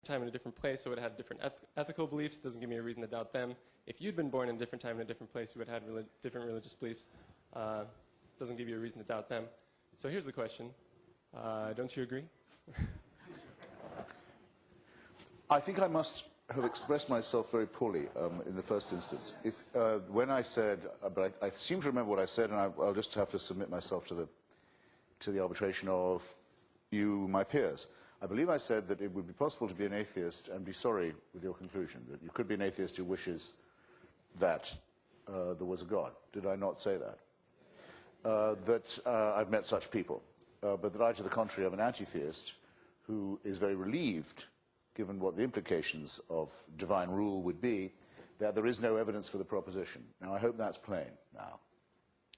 time in a different place, so it would have different ethical beliefs. Doesn't give me a reason to doubt them. If you'd been born in a different time in a different place, you would have had different religious beliefs. Doesn't give you a reason to doubt them. So here's the question. Don't you agree? I think I must have expressed myself very poorly in the first instance. When I said, but I seem to remember what I said, and I'll just have to submit myself to the arbitration of you, my peers. I believe I said that it would be possible to be an atheist and be sorry with your conclusion, that you could be an atheist who wishes that there was a God. Did I not say that? I've met such people, but that I, to the contrary, am an anti-theist who is very relieved, given what the implications of divine rule would be, that there is no evidence for the proposition. Now, I hope that's plain now.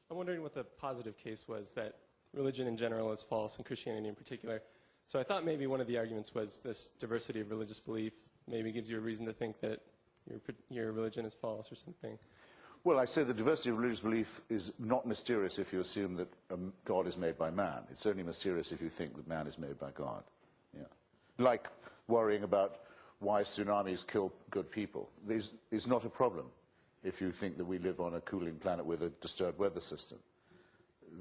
I'm wondering what the positive case was, that religion in general is false, and Christianity in particular. So I thought maybe one of the arguments was this diversity of religious belief maybe gives you a reason to think that your religion is false or something. Well, I say the diversity of religious belief is not mysterious if you assume that God is made by man. It's only mysterious if you think that man is made by God. Yeah. Like worrying about why tsunamis kill good people. This is not a problem if you think that we live on a cooling planet with a disturbed weather system.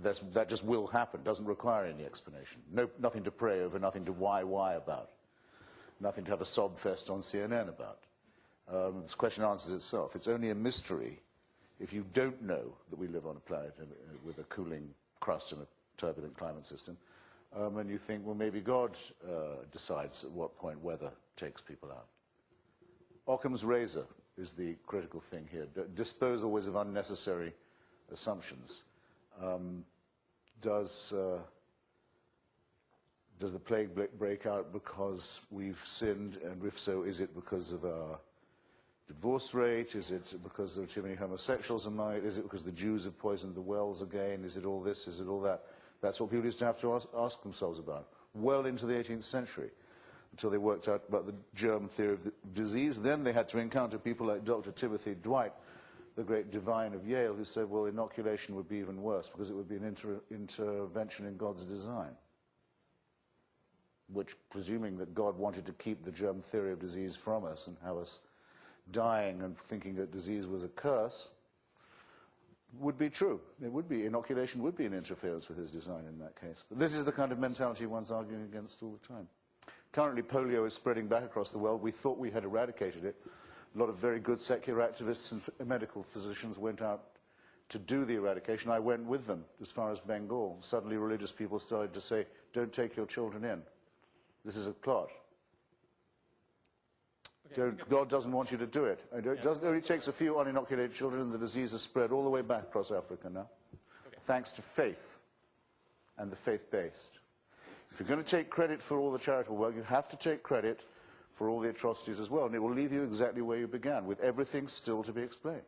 That just will happen, doesn't require any explanation. Nothing to pray over, nothing to why about. Nothing to have a sob fest on CNN about. This question answers itself. It's only a mystery if you don't know that we live on a planet with a cooling crust and a turbulent climate system, and you think, well, maybe God decides at what point weather takes people out. Occam's razor is the critical thing here. Dispose always of unnecessary assumptions. Does the plague break out because we've sinned, and if so, is it because of our divorce rate? Is it because there are too many homosexuals among it? Is it because the Jews have poisoned the wells again? Is it all this? Is it all that? That's what people used to have to ask themselves about, well into the 18th century, until they worked out about the germ theory of the disease. Then they had to encounter people like Dr. Timothy Dwight, the great divine of Yale, who said, well, inoculation would be even worse because it would be an intervention in God's design, which, presuming that God wanted to keep the germ theory of disease from us and have us dying and thinking that disease was a curse, would be true. It would be. Inoculation would be an interference with his design in that case. But this is the kind of mentality one's arguing against all the time. Currently, polio is spreading back across the world. We thought we had eradicated it. A lot of very good secular activists and medical physicians went out to do the eradication. I went with them as far as Bengal. Suddenly religious people started to say, don't take your children in. This is a plot. Okay, God doesn't want you to do it. It only takes a few uninoculated children and the disease is spread all the way back across Africa now. Okay. Thanks to faith and the faith-based. If you're going to take credit for all the charitable work, you have to take credit for all the atrocities as well, and it will leave you exactly where you began, with everything still to be explained.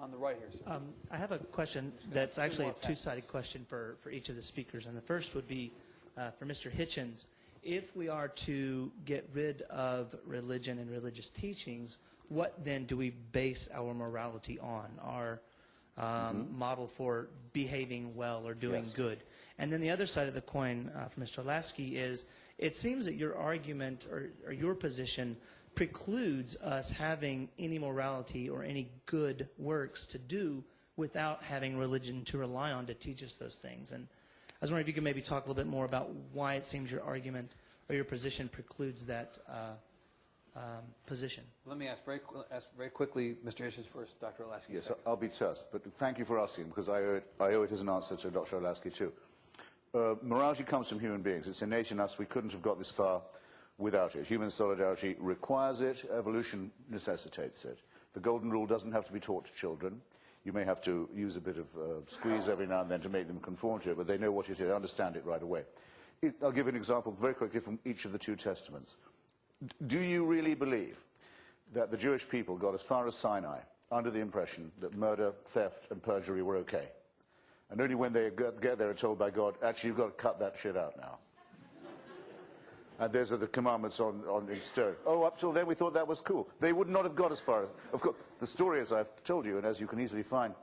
On the right here, sir. I have a question that's actually a two-sided question for each of the speakers, and the first would be for Mr. Hitchens. If we are to get rid of religion and religious teachings, what then do we base our morality on, our model for behaving well or doing good? And then the other side of the coin for Mr. Olasky is, it seems that your argument or your position precludes us having any morality or any good works to do without having religion to rely on to teach us those things. And I was wondering if you could maybe talk a little bit more about why it seems your argument or your position precludes that position. Let me ask very quickly, Mr. Hitchens first, Dr. Olasky. Yes, second. I'll be terse, but thank you for asking, because I owe it as an answer to Dr. Olasky too. Morality comes from human beings. It's innate in us. We couldn't have got this far without it. Human solidarity requires it. Evolution necessitates it. The golden rule doesn't have to be taught to children. You may have to use a bit of squeeze every now and then to make them conform to it, but they know what it is. They understand it right away. I'll give an example very quickly from each of the two testaments. Do you really believe that the Jewish people got as far as Sinai under the impression that murder, theft, and perjury were okay? And only when they get there are told by God, actually, you've got to cut that shit out now. And those are the commandments in stone. Oh, up till then we thought that was cool. They would not have got as far as... Of course, the story, as I've told you, and as you can easily find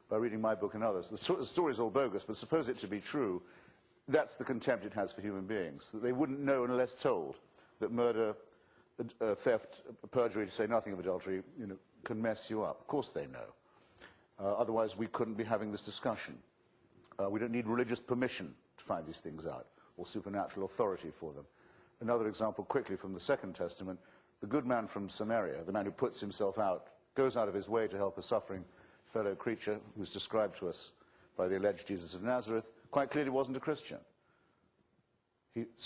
by reading my book and others, the story is all bogus, but suppose it to be true, that's the contempt it has for human beings, that they wouldn't know unless told. that murder, theft, perjury, to say nothing of adultery, can mess you up. Of course they know. Otherwise, we couldn't be having this discussion. We don't need religious permission to find these things out, or supernatural authority for them. Another example, quickly, from the Second Testament, the good man from Samaria, the man who puts himself out, goes out of his way to help a suffering fellow creature who's described to us by the alleged Jesus of Nazareth, quite clearly wasn't a Christian.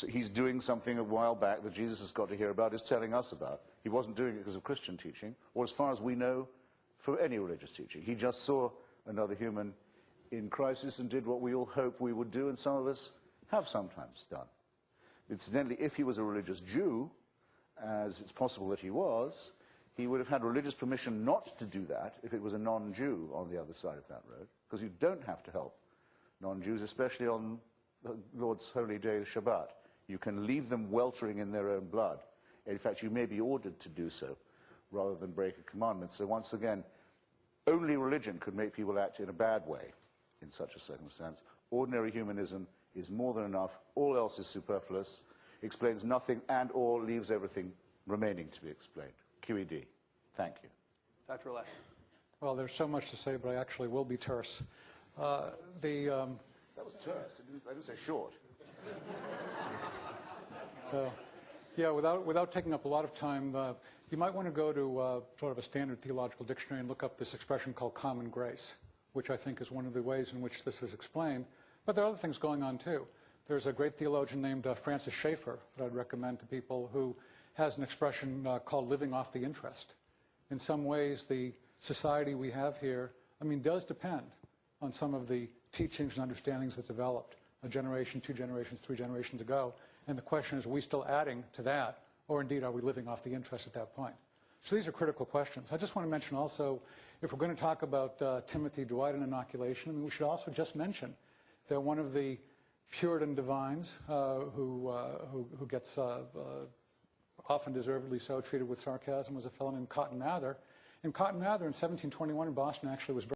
He's doing something a while back that Jesus has got to hear about, is telling us about. He wasn't doing it because of Christian teaching, or as far as we know, for any religious teaching. He just saw another human in crisis and did what we all hope we would do, and some of us have sometimes done. Incidentally, if he was a religious Jew, as it's possible that he was, he would have had religious permission not to do that if it was a non-Jew on the other side of that road, because you don't have to help non-Jews, especially on the Lord's holy day, the Shabbat. You can leave them weltering in their own blood. In fact, you may be ordered to do so rather than break a commandment. So once again, only religion could make people act in a bad way in such a circumstance. Ordinary humanism is more than enough. All else is superfluous, explains nothing, and or leaves everything remaining to be explained. QED. Thank you. Dr. Olasky. Well, there's so much to say, but I actually will be terse. That was terse. I didn't say short. So, yeah, without taking up a lot of time, you might want to go to sort of a standard theological dictionary and look up this expression called common grace, which I think is one of the ways in which this is explained. But there are other things going on, too. There's a great theologian named Francis Schaeffer that I'd recommend to people, who has an expression called living off the interest. In some ways, the society we have here, does depend on some of the teachings and understandings that developed a generation, 2 generations, 3 generations ago. And the question is, are we still adding to that? Or indeed, are we living off the interest at that point? So these are critical questions. I just want to mention also, if we're going to talk about Timothy Dwight and inoculation, we should also just mention that one of the Puritan divines who gets often deservedly so treated with sarcasm was a fellow named Cotton Mather. And Cotton Mather in 1721 in Boston actually was very